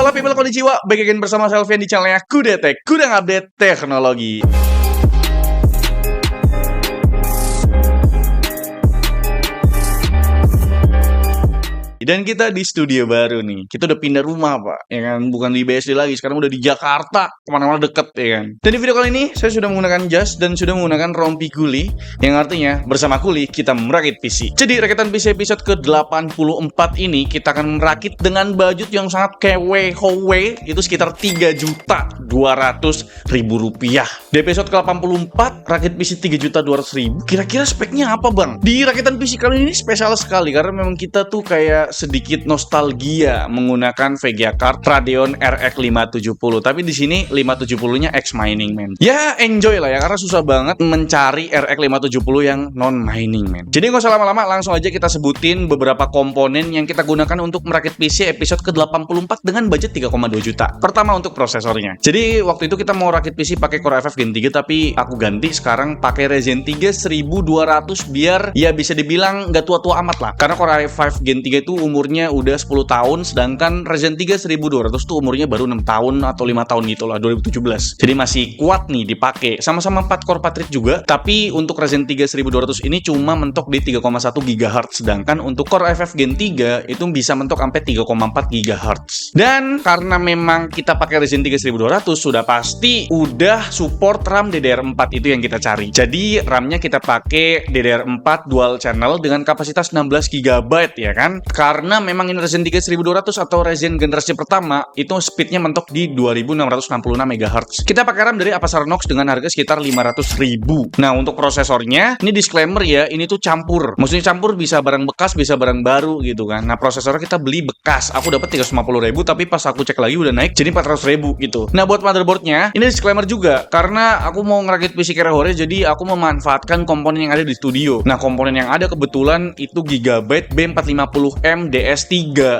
Halo people, konnichiwa. Back again bersama Selvian di channelnya Kudetek, Kudang Update Teknologi. Dan kita di studio baru nih. Kita udah pindah rumah, Pak. Ya kan, bukan di BSD lagi. Sekarang udah di Jakarta. Kemana-mana deket, ya kan. Dan di video kali ini, saya sudah menggunakan jas dan sudah menggunakan rompi kuli. Yang artinya, bersama kuli, kita merakit PC. Jadi, rakitan PC episode ke-84 ini, kita akan merakit dengan budget yang sangat kewe-howe. Itu sekitar 3.200.000 rupiah. Di episode ke-84, rakit PC 3.200.000. Kira-kira speknya apa, Bang? Di rakitan PC kali ini spesial sekali. Karena memang kita tuh kayak sedikit nostalgia menggunakan VGA card Radeon RX 570. Tapi di sini 570-nya X mining, men. Ya, enjoy lah ya, karena susah banget mencari RX 570 yang non mining, men. Jadi nggak usah lama-lama, langsung aja kita sebutin beberapa komponen yang kita gunakan untuk merakit PC episode ke-84 dengan budget 3,2 juta. Pertama untuk prosesornya. Jadi waktu itu kita mau rakit PC pakai Core i5 Gen 3, tapi aku ganti sekarang pakai Ryzen 3 1200 biar ya bisa dibilang nggak tua-tua amat lah. Karena Core i5 Gen 3 itu umurnya udah 10 tahun, sedangkan Ryzen 3 1200 tuh umurnya baru 6 tahun atau 5 tahun gitu lah, 2017. Jadi masih kuat nih dipakai. Sama-sama 4 core Patriot juga, tapi untuk Ryzen 3 1200 ini cuma mentok di 3,1 GHz, sedangkan untuk Core i5 Gen 3 itu bisa mentok sampai 3,4 GHz. Dan karena memang kita pakai Ryzen 3 1200, sudah pasti udah support RAM DDR4, itu yang kita cari. Jadi RAM-nya kita pakai DDR4 dual channel dengan kapasitas 16 GB ya kan? Karena memang ini Ryzen 3 1200 atau Ryzen generasi pertama itu speednya mentok di 2666 MHz. Kita pakai RAM dari Apacer NOX dengan harga sekitar 500.000. Nah, untuk prosesornya, ini disclaimer ya, ini tuh campur. Maksudnya campur, bisa barang bekas, bisa barang baru gitu kan. Nah, prosesornya kita beli bekas. Aku dapat 350.000, tapi pas aku cek lagi udah naik jadi 400.000 gitu. Nah, buat motherboardnya, ini disclaimer juga karena aku mau ngerakit PC kere-hore, jadi aku memanfaatkan komponen yang ada di studio. Nah, komponen yang ada kebetulan itu Gigabyte B450M DS3.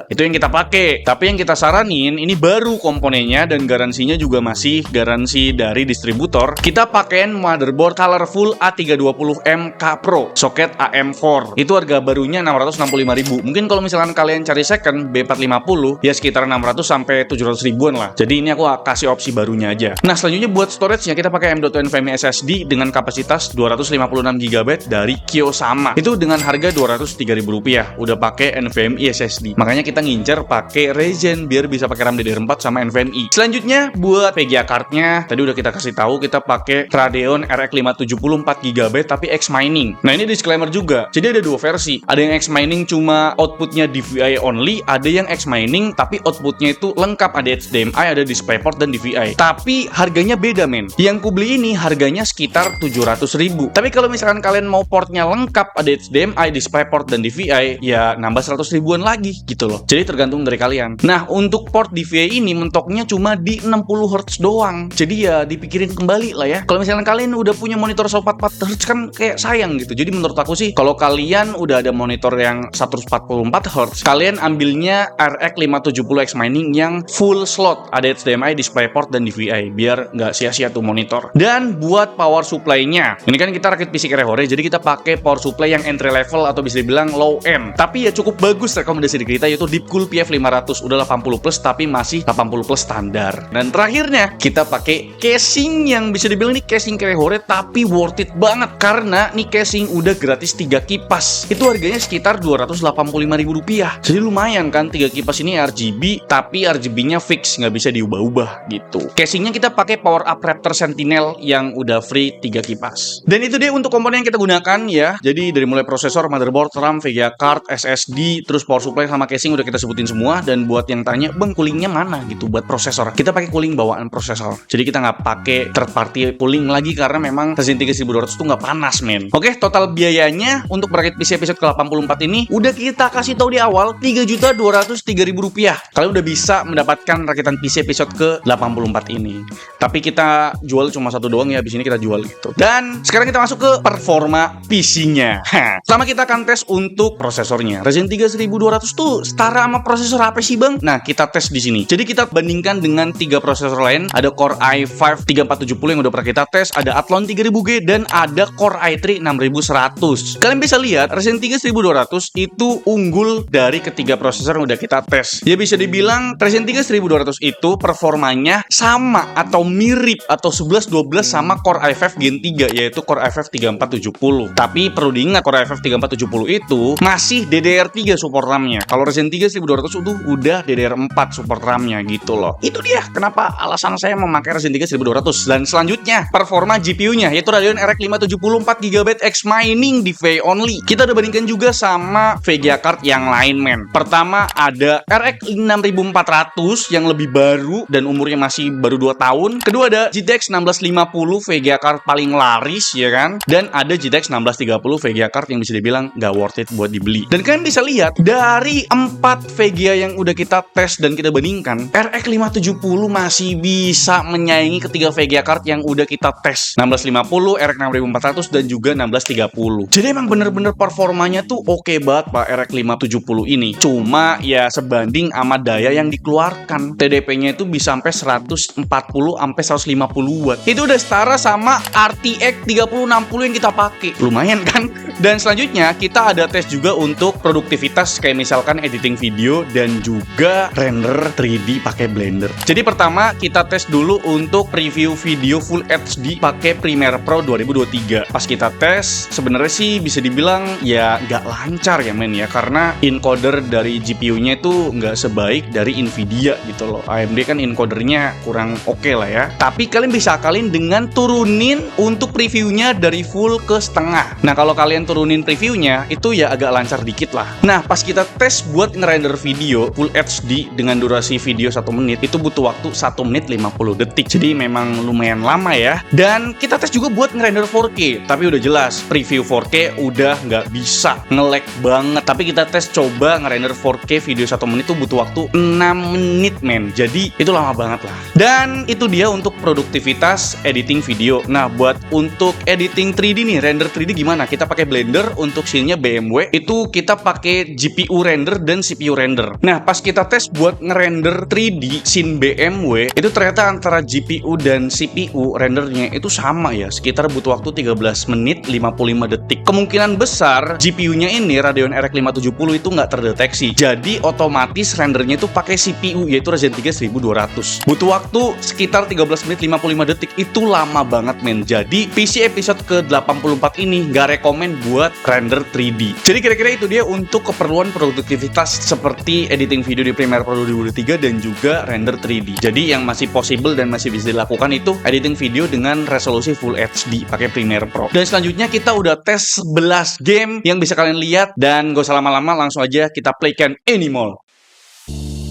Itu yang kita pakai. Tapi yang kita saranin ini baru komponennya dan garansinya juga masih garansi dari distributor. Kita pakein motherboard Colorful A320M K Pro soket AM4. Itu harga barunya 665.000. Mungkin kalau misalkan kalian cari second B450 ya sekitar 600 sampai 700 ribuan lah. Jadi ini aku kasih opsi barunya aja. Nah, selanjutnya buat storage-nya kita pakai M.2 NVMe SSD dengan kapasitas 256 GB dari Kiyosama. Itu dengan harga 203.000 rupiah. Udah pakai NVMe SSD. Makanya kita ngincer pakai Ryzen biar bisa pakai RAM DDR4 sama NVMe. Selanjutnya buat VGA card-nya tadi udah kita kasih tahu, kita pakai Radeon RX 570 4GB tapi X mining. Nah, ini disclaimer juga. Jadi ada dua versi. Ada yang X mining cuma outputnya DVI only, ada yang X mining tapi outputnya itu lengkap, ada HDMI, ada DisplayPort dan DVI. Tapi harganya beda, men. Yang ku beli ini harganya sekitar 700.000. Tapi kalau misalkan kalian mau portnya lengkap, ada HDMI, DisplayPort dan DVI, ya nambah 100 ribuan lagi gitu loh. Jadi tergantung dari kalian. Nah, untuk port DVI ini mentoknya cuma di 60 Hz doang. Jadi ya dipikirin kembali lah ya. Kalau misalnya kalian udah punya monitor 144 Hz kan kayak sayang gitu. Jadi menurut aku sih kalau kalian udah ada monitor yang 144 Hz, kalian ambilnya RX 570 X mining yang full slot, ada HDMI, DisplayPort dan DVI biar nggak sia-sia tuh monitor. Dan buat power supply-nya, ini kan kita rakit PC kere-hore, jadi kita pakai power supply yang entry level atau bisa dibilang low end. Tapi ya cukup bagus rekomendasi di kita, yaitu Deepcool PF500. Udah 80 plus tapi masih 80 plus standar. Dan terakhirnya kita pakai casing yang bisa dibilang ini casing kere-hore tapi worth it banget karena nih casing udah gratis 3 kipas. Itu harganya sekitar 285.000 rupiah. Jadi lumayan kan, 3 kipas ini RGB tapi RGB-nya fix, nggak bisa diubah-ubah gitu. Casingnya kita pakai power up Raptor Sentinel yang udah free 3 kipas. Dan itu dia untuk komponen yang kita gunakan ya. Jadi dari mulai prosesor, motherboard, RAM, VGA card, SSD, terus power supply sama casing udah kita sebutin semua. Dan buat yang tanya, bang coolingnya mana gitu buat prosesor, kita pakai cooling bawaan prosesor. Jadi kita nggak pakai third party cooling lagi karena memang Ryzen 3 1200 tuh nggak panas, men. Oke, total biayanya untuk merakit PC episode ke-84 ini udah kita kasih tahu di awal, 3.203.000 rupiah. Kalian udah bisa mendapatkan rakitan PC episode ke-84 ini. Tapi kita jual cuma satu doang ya, habis ini kita jual gitu. Dan sekarang kita masuk ke performa PC-nya. Pertama kita akan tes untuk prosesornya. Ryzen 3 3200 tuh setara sama prosesor apa sih bang? Nah kita tes di sini. Jadi kita bandingkan dengan 3 prosesor lain. Ada Core i5 3470 yang udah pernah kita tes, ada Athlon 3000G, dan ada Core i3 6100. Kalian bisa lihat Ryzen 3 1200 itu unggul dari ketiga prosesor yang udah kita tes. Ya bisa dibilang Ryzen 3 1200 itu performanya sama atau mirip atau 11-12 sama Core i5 Gen 3, yaitu Core i5 3470. Tapi perlu diingat Core i5 3470 itu masih DDR3 support RAM-nya. Kalau Ryzen 3 1200 itu udah DDR4 support RAM-nya gitu loh. Itu dia kenapa alasan saya memakai Ryzen 3 1200. Dan selanjutnya performa GPU-nya yaitu Radeon RX 570 4GB X mining di VA only. Kita udah bandingkan juga sama VGA card yang lain men. Pertama ada RX 6400 yang lebih baru dan umurnya masih baru 2 tahun. Kedua ada GTX 1650 VGA card paling laris ya kan. Dan ada GTX 1630 VGA card yang bisa dibilang gak worth it buat dibeli. Dan kalian bisa lihat dari 4 VGA yang udah kita tes dan kita bandingkan, RX 570 masih bisa menyaingi ketiga VGA card yang udah kita tes, 1650, RX 6400 dan juga 1630. Jadi emang bener-bener performanya tuh oke banget Pak RX 570 ini. Cuma ya sebanding sama daya yang dikeluarkan, TDP-nya itu bisa sampai 140 sampai 150 watt. Itu udah setara sama RTX 3060 yang kita pakai. Lumayan kan? Dan selanjutnya kita ada tes juga untuk produktivitas kayak misalkan editing video dan juga render 3D pakai Blender. Jadi pertama kita tes dulu untuk preview video Full HD pakai Premiere Pro 2023. Pas kita tes sebenarnya sih bisa dibilang ya nggak lancar ya men ya, karena encoder dari GPU-nya itu nggak sebaik dari Nvidia gitu loh. AMD kan encodernya kurang oke lah ya. Tapi kalian bisa akalin dengan turunin untuk previewnya dari full ke setengah. Nah kalau kalian turunin previewnya itu ya agak lancar dikit lah. Nah pas kita tes buat ngerender video Full HD dengan durasi video 1 menit itu butuh waktu 1 menit 50 detik. Jadi memang lumayan lama ya. Dan kita tes juga buat ngerender 4K. Tapi udah jelas preview 4K udah nggak bisa, nge-lag banget. Tapi kita tes coba ngerender 4K video 1 menit itu butuh waktu 6 menit men. Jadi itu lama banget lah. Dan itu dia untuk produktivitas editing video. Nah buat untuk editing 3D nih, render 3D gimana? Kita pakai Blender, untuk scene-nya BMW itu kita pakai GPU render dan CPU render. Nah pas kita tes buat ngerender 3D scene BMW itu ternyata antara GPU dan CPU rendernya itu sama ya, sekitar butuh waktu 13 menit 55 detik. Kemungkinan besar GPU-nya ini Radeon RX 570 itu nggak terdeteksi, jadi otomatis rendernya itu pakai CPU yaitu Ryzen 3 1200. Butuh waktu sekitar 13 menit 55 detik, itu lama banget men. Jadi PC episode ke-84 ini nggak rekomen buat render 3D. Jadi kira-kira itu dia untuk keperluan produktivitas seperti editing video di Premiere Pro 2023 dan juga render 3D. Jadi yang masih possible dan masih bisa dilakukan itu editing video dengan resolusi Full HD pakai Premiere Pro. Dan selanjutnya kita udah tes 11 game yang bisa kalian lihat, dan gak usah lama-lama, langsung aja kita playkan Animal.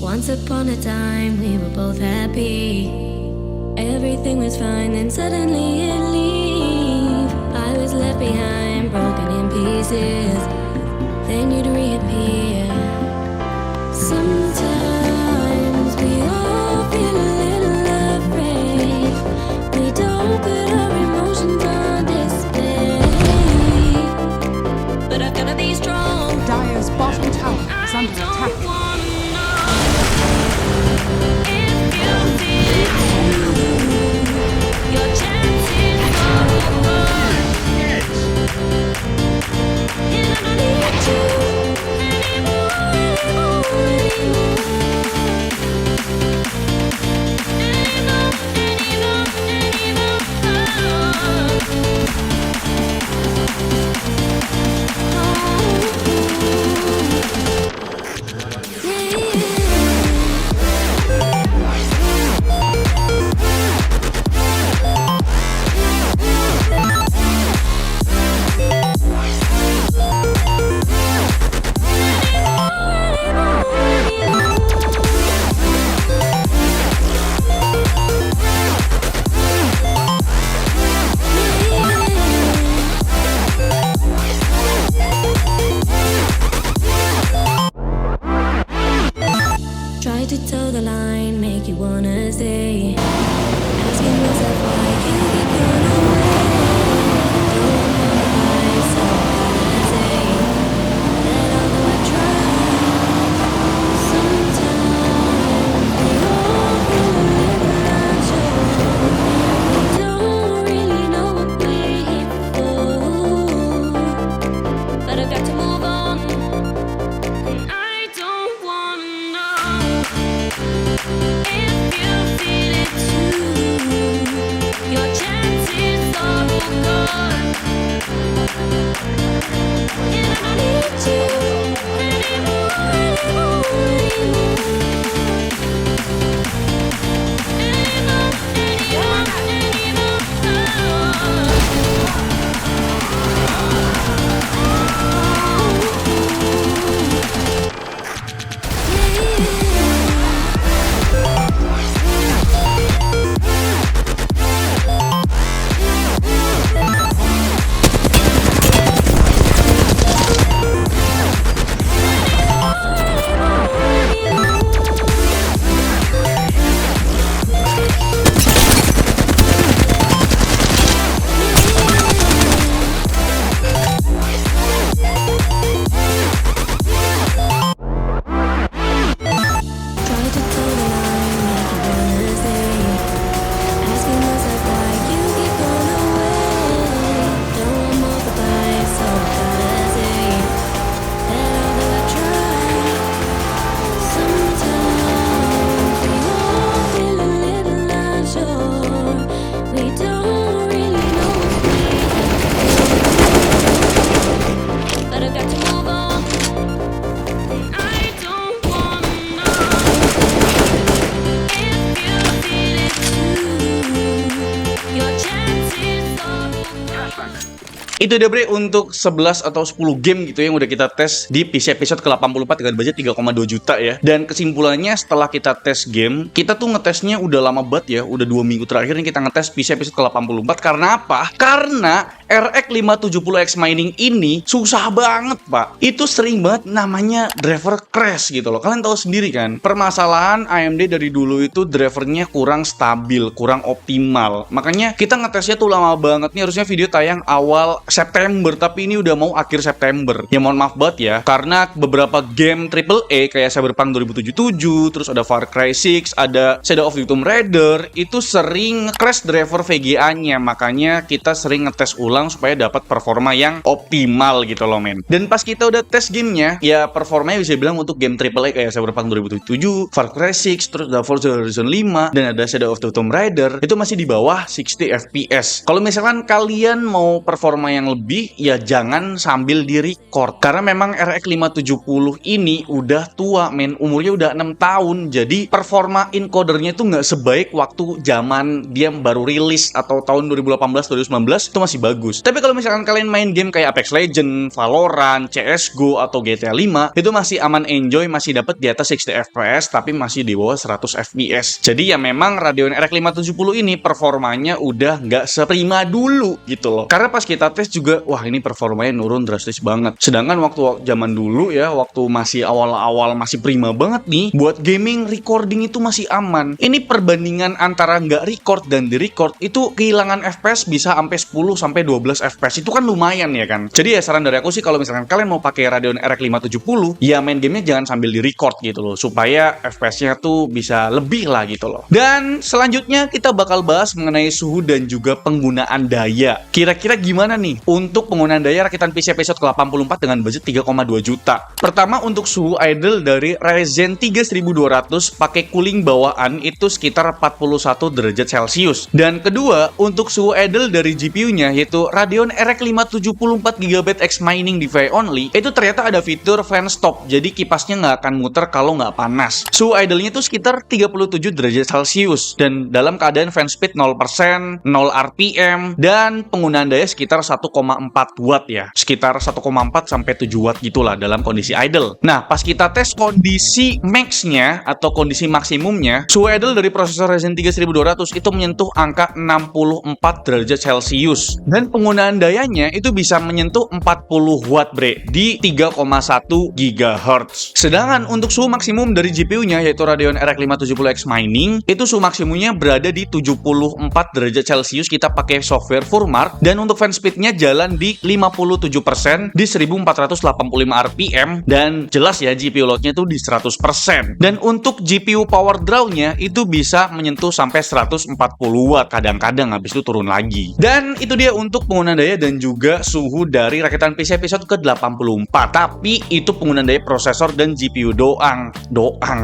Once upon a time we were both happy. Everything was fine and suddenly it leave. I was left behind, broken in pieces. Then you'd reappear. Sometimes we all feel a little afraid. We don't put our emotions on display. But I've gotta be strong. Dire's bottom tower is under attack. Your chances are over. And I don't need you anymore. Itu dia bre untuk 11 atau 10 game gitu yang udah kita tes di PC episode ke-84 dengan budget 3,2 juta ya. Dan kesimpulannya setelah kita tes game, kita tuh ngetesnya udah lama banget ya, udah 2 minggu terakhir nih kita ngetes PC episode ke-84. Karena apa? Karena RX 570X Mining ini susah banget pak. Itu sering banget namanya driver crash gitu loh. Kalian tahu sendiri kan, permasalahan AMD dari dulu itu drivernya kurang stabil, kurang optimal. Makanya kita ngetesnya tuh lama banget nih. Harusnya video tayang awal September, tapi ini udah mau akhir September. Ya mohon maaf banget ya, karena beberapa game AAA kayak Cyberpunk 2077, terus ada Far Cry 6, ada Shadow of the Tomb Raider, itu sering crash driver VGA-nya. Makanya kita sering ngetes ulang supaya dapat performa yang optimal gitu loh men. Dan pas kita udah tes gamenya, ya performanya bisa bilang untuk game AAA kayak Cyberpunk 2077, Far Cry 6, terus ada Forza Horizon 5, dan ada Shadow of the Tomb Raider, itu masih di bawah 60 FPS. Kalau misalkan kalian mau performa yang lebih, ya jangan sambil di record. Karena memang RX 570 ini udah tua men, umurnya udah 6 tahun. Jadi performa encodernya itu nggak sebaik waktu zaman dia baru rilis atau tahun 2018-2019 itu masih bagus. Tapi kalau misalkan kalian main game kayak Apex Legends, Valorant, CSGO, atau GTA 5, itu masih aman enjoy, masih dapat di atas 60 FPS, tapi masih di bawah 100 FPS. Jadi ya memang Radeon RX 570 ini performanya udah nggak seprima dulu gitu loh. Karena pas kita tes juga, wah ini performanya nurun drastis banget. Sedangkan waktu zaman dulu ya, waktu masih awal-awal masih prima banget nih, buat gaming recording itu masih aman. Ini perbandingan antara nggak record dan di record itu kehilangan FPS bisa sampai 10 sampai 12 FPS. Itu kan lumayan ya kan. Jadi ya saran dari aku sih, kalau misalkan kalian mau pakai Radeon RX 570, ya main gamenya jangan sambil di record gitu loh, supaya FPS-nya tuh bisa lebih lah gitu loh. Dan selanjutnya kita bakal bahas mengenai suhu dan juga penggunaan daya. Kira-kira gimana nih untuk penggunaan daya rakitan PC episode ke-84 dengan budget 3,2 juta? Pertama, untuk suhu idle dari Ryzen 3200 pakai cooling bawaan itu sekitar 41 derajat Celcius. Dan kedua, untuk suhu idle dari GPU-nya yaitu Radeon RX 570 4GB X Mining DVI only, itu ternyata ada fitur fan stop. Jadi kipasnya nggak akan muter kalau nggak panas. Suhu idle-nya itu sekitar 37 derajat Celcius dan dalam keadaan fan speed 0%, 0 RPM, dan penggunaan daya sekitar 1,4 watt ya. Sekitar 1,4 sampai 7 watt gitulah dalam kondisi idle. Nah, pas kita tes kondisi max-nya atau kondisi maksimumnya, suhu idle dari prosesor Ryzen 3200 itu menyentuh angka 64 derajat Celcius. Dan penggunaan dayanya itu bisa menyentuh 40 watt bre di 3,1 GHz. Sedangkan untuk suhu maksimum dari GPU-nya yaitu Radeon RX 570X Mining, itu suhu maksimumnya berada di 74 derajat Celcius kita pakai software Furmark, dan untuk fan speed-nya jalan di 57% di 1485 RPM, dan jelas ya GPU load-nya itu di 100%. Dan untuk GPU power draw-nya itu bisa menyentuh sampai 140 watt, kadang-kadang habis itu turun lagi. Dan itu dia untuk penggunaan daya dan juga suhu dari rakitan PC episode ke-84. Tapi itu penggunaan daya prosesor dan GPU doang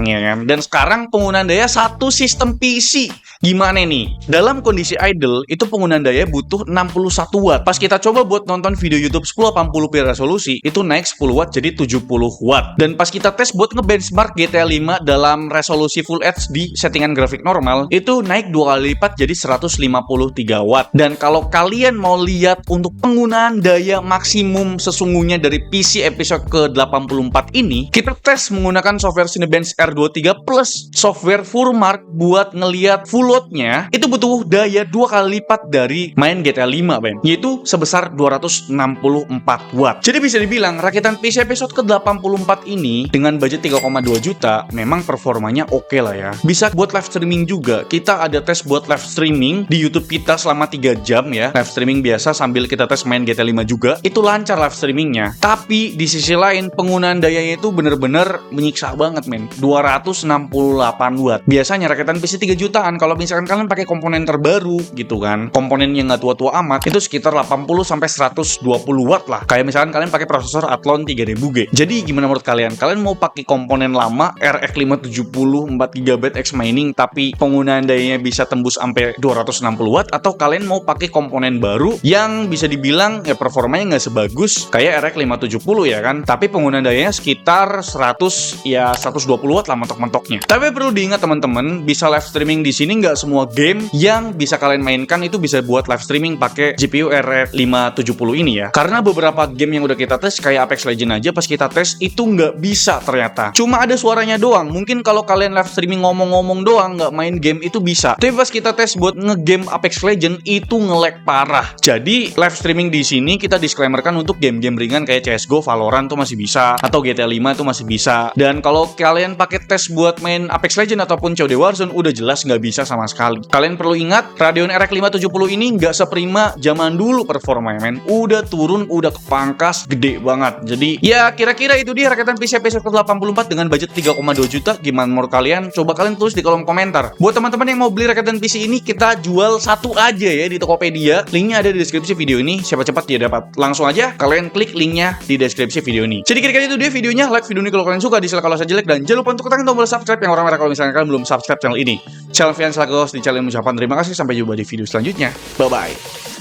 ya kan. Dan sekarang penggunaan daya satu sistem PC. Gimana nih? Dalam kondisi idle itu penggunaan daya butuh 61 watt. Pas kita coba buat nonton video YouTube 1080p resolusi, itu naik 10 watt jadi 70 watt. Dan pas kita tes buat ngebenchmark GTA 5 dalam resolusi Full HD settingan grafik normal, itu naik 2 kali lipat jadi 153 watt. Dan kalau kalian mau lihat untuk penggunaan daya maksimum sesungguhnya dari PC episode ke-84 ini, kita tes menggunakan software Cinebench R23 plus software Furmark buat ngeliat full load-nya, itu butuh daya 2 kali lipat dari main GTA 5 Ben, yaitu sebesar 264 watt. Jadi bisa dibilang rakitan PC episode ke-84 ini dengan budget 3,2 juta memang performanya oke lah ya. Bisa buat live streaming juga. Kita ada tes buat live streaming di YouTube kita selama 3 jam ya. Live streaming biasa sambil kita tes main GTA 5 juga. Itu lancar live streamingnya. Tapi di sisi lain penggunaan dayanya itu bener-bener menyiksa banget men. 268 watt. Biasanya rakitan PC 3 jutaan kalau misalkan kalian pakai komponen terbaru gitu kan, komponen yang nggak tua-tua amat, itu sekitar 80 sampai 120 watt lah. Kayak misalkan kalian pakai prosesor Athlon 3000G. Jadi gimana menurut kalian? Kalian mau pakai komponen lama RX 570 4GB X Mining tapi penggunaan dayanya bisa tembus sampai 260 watt, atau kalian mau pakai komponen baru yang bisa dibilang ya performanya nggak sebagus kayak RX 570 ya kan, tapi penggunaan dayanya sekitar 100 ya 120 watt lah mentok-mentoknya. Tapi perlu diingat teman-teman, bisa live streaming di sini nggak semua game yang bisa kalian mainkan itu bisa buat live streaming pakai GPU RX 570 ini ya. Karena beberapa game yang udah kita tes kayak Apex Legends aja pas kita tes itu nggak bisa ternyata. Cuma ada suaranya doang. Mungkin kalau kalian live streaming ngomong-ngomong doang nggak main game itu bisa. Tapi pas kita tes buat ngegame Apex Legends itu nge-lag parah. Jadi live streaming di sini kita disclaimerkan untuk game-game ringan kayak CS:GO, Valorant tuh masih bisa, atau GTA 5 tuh masih bisa. Dan kalau kalian pakai tes buat main Apex Legends ataupun COD Warzone udah jelas nggak bisa sama sekali. Kalian perlu ingat Radeon RX 570 ini nggak seprima zaman dulu performanya men. Udah turun, udah kepangkas gede banget. Jadi ya kira-kira itu dia rakitan PC episode ke-84 dengan budget 3,2 juta. Gimana menurut kalian? Coba kalian tulis di kolom komentar. Buat teman-teman yang mau beli rakitan PC ini, kita jual satu aja ya di Tokopedia. Linknya ada di deskripsi video ini. Siapa cepat dia dapat. Langsung aja kalian klik linknya di deskripsi video ini. Jadi kira-kira itu dia videonya. Like video ini kalau kalian suka, dislike kalau saya jelek, dan jangan lupa untuk tekan tombol subscribe yang orang merah kalau misalnya kalian belum subscribe channel ini. Channel Vian selaku host di channel ucapan terima kasih. Sampai jumpa di video selanjutnya. Bye bye.